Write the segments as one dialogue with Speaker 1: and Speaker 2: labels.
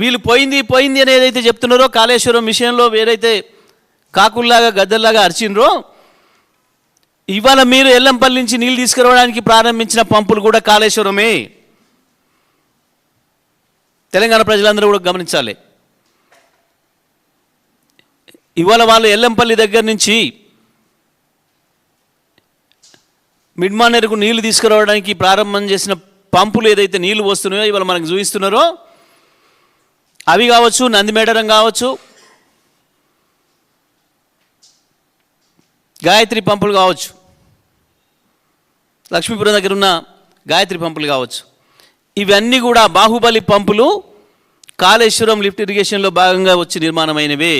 Speaker 1: వీళ్ళు పోయింది పోయింది అని ఏదైతే చెప్తున్నారో కాళేశ్వరం విషయంలో ఏదైతే కాకుల్లాగా గద్దల్లాగా అరిచినరో, ఇవాళ మీరు ఎల్లంపల్లి నుంచి నీళ్ళు తీసుకురావడానికి ప్రారంభించిన పంపులు కూడా కాళేశ్వరమే. తెలంగాణ ప్రజలందరూ కూడా గమనించాలి. ఇవాళ వాళ్ళు ఎల్లంపల్లి దగ్గర నుంచి మిడ్మానేరుకు నీళ్లు తీసుకురావడానికి ప్రారంభం చేసిన పంపులు ఏదైతే నీళ్లు వస్తున్నాయో ఇవాళ మనకు చూపిస్తున్నారో అవి కావచ్చు, నందిమేడరం కావచ్చు, గాయత్రి పంపులు కావచ్చు, లక్ష్మీపురం దగ్గర ఉన్న గాయత్రి పంపులు కావచ్చు, ఇవన్నీ కూడా బాహుబలి పంపులు కాళేశ్వరం లిఫ్ట్ ఇరిగేషన్లో భాగంగా వచ్చి నిర్మాణమైనవే.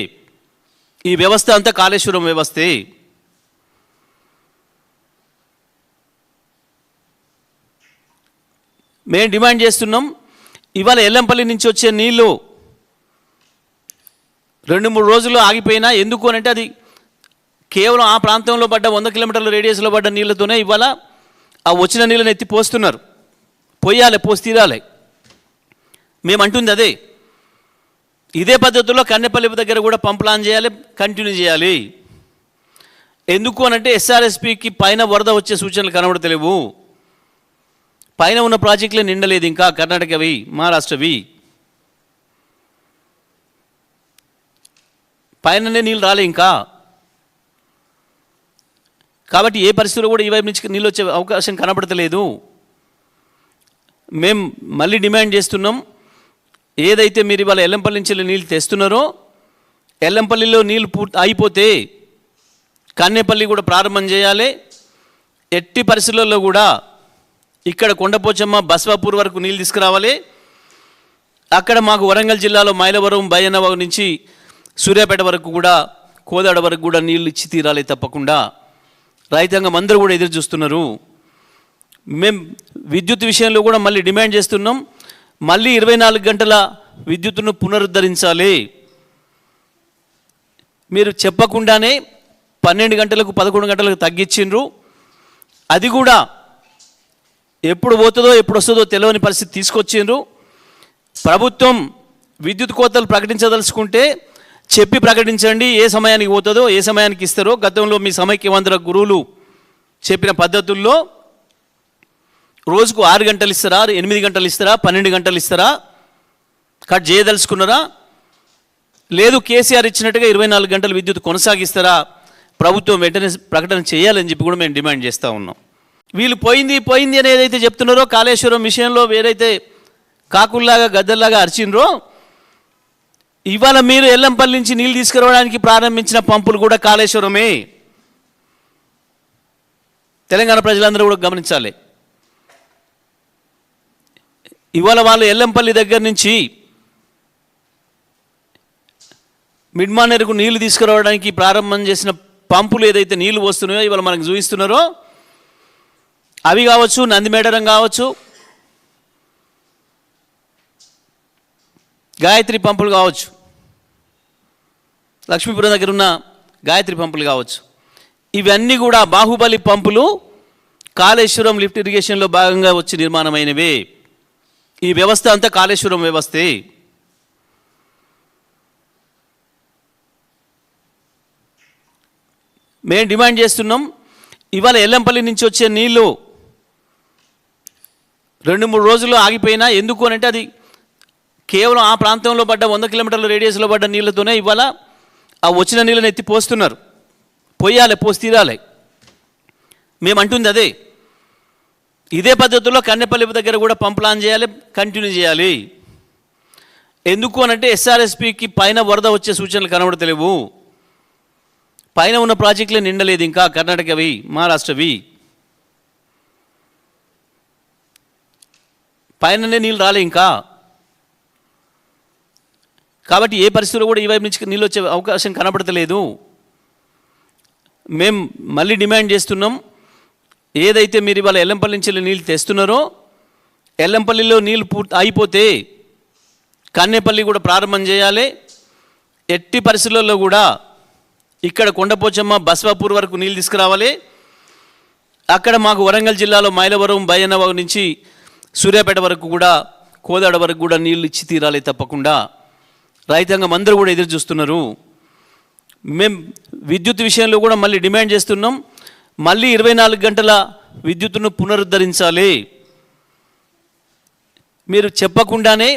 Speaker 1: ఈ వ్యవస్థ అంతా కాళేశ్వరం వ్యవస్థే. మేము డిమాండ్ చేస్తున్నాం, ఇవాళ ఎల్లంపల్లి నుంచి వచ్చే నీళ్ళు 2-3 రోజుల్లో ఆగిపోయినా ఎందుకు అని అంటే అది కేవలం ఆ ప్రాంతంలో పడ్డ 100 కిలోమీటర్ల రేడియస్లో పడ్డ నీళ్ళతోనే ఇవాళ ఆ వచ్చిన నీళ్ళని ఎత్తి పోస్తున్నారు. పోయాలి, పోసి తీరాలి. మేము అంటుంది అదే. ఇదే పద్ధతిలో కన్నెపల్లి దగ్గర కూడా పంప్ ఆన్ చేయాలి, కంటిన్యూ చేయాలి. ఎందుకు అనంటే ఎస్ఆర్ఎస్పికి పైన వరద వచ్చే సూచనలు కనబడతలేవు. పైన ఉన్న ప్రాజెక్టులే నిండలేదు, ఇంకా కర్ణాటకవి, మహారాష్ట్రవి పైననే నీళ్ళు రాలే ఇంకా. కాబట్టి ఏ పరిస్థితుల్లో కూడా ఈ వైపు నుంచి నీళ్ళు వచ్చే అవకాశం కనబడతలేదు. మేము మళ్ళీ డిమాండ్ చేస్తున్నాం, ఏదైతే మీరు ఇవాళ ఎల్లంపల్లి నుంచి నీళ్ళు తెస్తున్నారో ఎల్లంపల్లిలో నీళ్ళు అయిపోతే కన్నేపల్లి కూడా ప్రారంభం చేయాలి. ఎట్టి పరిస్థితుల్లో కూడా ఇక్కడ కొండపోచమ్మ బస్వాపూర్ వరకు నీళ్ళు తీసుకురావాలి. అక్కడ మాకు వరంగల్ జిల్లాలో మైలవరం, బయ్యన్నవాగు నుంచి సూర్యాపేట వరకు కూడా, కోదాడ వరకు కూడా నీళ్ళు ఇచ్చి తీరాలి తప్పకుండా. రైతాంగం అందరూ కూడా ఎదురు చూస్తున్నారు. మేము విద్యుత్ విషయంలో కూడా మళ్ళీ డిమాండ్ చేస్తున్నాం, మళ్ళీ 24 గంటల విద్యుత్తును పునరుద్ధరించాలి. మీరు చెప్పకుండానే 12 గంటలకు 11 గంటలకు తగ్గించిండ్రు. అది కూడా ఎప్పుడు పోతుందో ఎప్పుడు వస్తుందో తెలియని పరిస్థితి తీసుకొచ్చిండ్రు. ప్రభుత్వం విద్యుత్ కోతలు ప్రకటించదలుచుకుంటే చెప్పి ప్రకటించండి, ఏ సమయానికి పోతుందో ఏ సమయానికి ఇస్తారో. గతంలో మీ సమైక్యవంతుల గురువులు చెప్పిన పద్ధతుల్లో రోజుకు 6 గంటలు ఇస్తారా, 8 గంటలు ఇస్తారా, 12 గంటలు ఇస్తారా, కట్ చేయదలుచుకున్నారా? లేదు కేసీఆర్ ఇచ్చినట్టుగా 24 గంటలు విద్యుత్ కొనసాగిస్తారా? ప్రభుత్వం వెంటనే ప్రకటన చేయాలని చెప్పి కూడా మేము డిమాండ్ చేస్తూ ఉన్నాం. వీళ్ళు పోయింది పోయింది అని ఏదైతే చెప్తున్నారో కాళేశ్వరం విషయంలో ఏదైతే కాకుల్లాగా గద్దల్లాగా అరిచినరో, ఇవాళ మీరు ఎల్లంపల్లి నుంచి నీళ్ళు తీసుకురావడానికి ప్రారంభించిన పంపులు కూడా కాళేశ్వరమే. తెలంగాణ ప్రజలందరూ కూడా గమనించాలి. ఇవాళ వాళ్ళు ఎల్లంపల్లి దగ్గర నుంచి మిడ్మానేరుకు నీళ్లు తీసుకురావడానికి ప్రారంభం చేసిన పంపులు ఏదైతే నీళ్లు వస్తున్నాయో ఇవాళ మనకు చూపిస్తున్నారో అవి కావచ్చు, నందిమేడరం కావచ్చు, గాయత్రి పంపులు కావచ్చు, లక్ష్మీపురం దగ్గర ఉన్న గాయత్రి పంపులు కావచ్చు, ఇవన్నీ కూడా బాహుబలి పంపులు కాళేశ్వరం లిఫ్ట్ ఇరిగేషన్లో భాగంగా వచ్చి నిర్మాణమైనవే. ఈ వ్యవస్థ అంతా కాళేశ్వరం వ్యవస్థే. మేము డిమాండ్ చేస్తున్నాం, ఇవాళ ఎల్లంపల్లి నుంచి వచ్చే నీళ్ళు 2-3 రోజుల్లో ఆగిపోయినా ఎందుకు అని అంటే అది కేవలం ఆ ప్రాంతంలో పడ్డ 100 కిలోమీటర్ల రేడియస్లో పడ్డ నీళ్ళతోనే ఇవాళ ఆ వచ్చిన నీళ్ళని ఎత్తి పోస్తున్నారు. పోయాలి, పోసి తీరాలి. మేము అంటుంది అదే. ఇదే పద్ధతిలో కన్నెపల్లి దగ్గర కూడా పంప్ ఆన్ చేయాలి, కంటిన్యూ చేయాలి. ఎందుకు అనంటే ఎస్ఆర్ఎస్పికి పైన వరద వచ్చే సూచనలు కనబడతలేవు. పైన ఉన్న ప్రాజెక్టులే నిండలేదు, ఇంకా కర్ణాటకవి, మహారాష్ట్రవి పైననే నీళ్ళు రాలే ఇంకా. కాబట్టి ఏ పరిస్థితుల్లో కూడా ఈ వైపు నుంచి నీళ్ళు వచ్చే అవకాశం కనబడతలేదు. మేము మళ్ళీ డిమాండ్ చేస్తున్నాం, ఏదైతే మీరు ఇవాళ ఎల్లంపల్లి నుంచి నీళ్ళు తెస్తున్నారో ఎల్లంపల్లిలో నీళ్ళు అయిపోతే కన్నేపల్లి కూడా ప్రారంభం చేయాలి. ఎట్టి పరిస్థితుల్లో కూడా ఇక్కడ కొండపోచమ్మ బస్వాపూర్ వరకు నీళ్ళు తీసుకురావాలి. అక్కడ మాకు వరంగల్ జిల్లాలో మైలవరం, బయ్యన్నవాగు నుంచి సూర్యాపేట వరకు కూడా, కోదాడ వరకు కూడా నీళ్ళు ఇచ్చి తీరాలి తప్పకుండా. రైతాంగం అందరూ కూడా ఎదురు చూస్తున్నారు. మేము విద్యుత్ విషయంలో కూడా మళ్ళీ డిమాండ్ చేస్తున్నాం. మళ్ళీ 24 గంటల విద్యుత్తును పునరుద్ధరించాలి. మీరు చెప్పకుండానే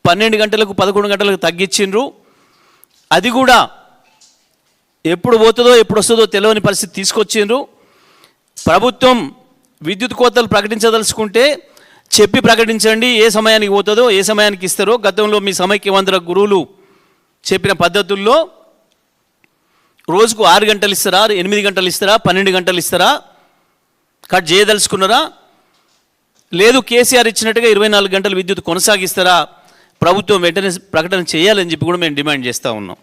Speaker 1: 12 గంటలకు 11 గంటలకు తగ్గించిండ్రు. అది కూడా ఎప్పుడు పోతుందో ఎప్పుడు వస్తుందో తెలియని పరిస్థితి తీసుకొచ్చిండ్రు. ప్రభుత్వం విద్యుత్ కోతలు ప్రకటించదలుచుకుంటే చెప్పి ప్రకటించండి, ఏ సమయానికి పోతుందో ఏ సమయానికి ఇస్తారో. గతంలో మీ సమైక్యవంతుల గురువులు చెప్పిన పద్ధతుల్లో రోజుకు 6 గంటలు ఇస్తారా, 8 గంటలు ఇస్తారా, 12 గంటలు ఇస్తారా, కట్ చేయదలుచుకున్నారా? లేదు కేసీఆర్ ఇచ్చినట్టుగా 24 గంటలు విద్యుత్ కొనసాగిస్తారా? ప్రభుత్వం వెంటనే ప్రకటన చేయాలని చెప్పి కూడా మేము డిమాండ్ చేస్తూ ఉన్నాం.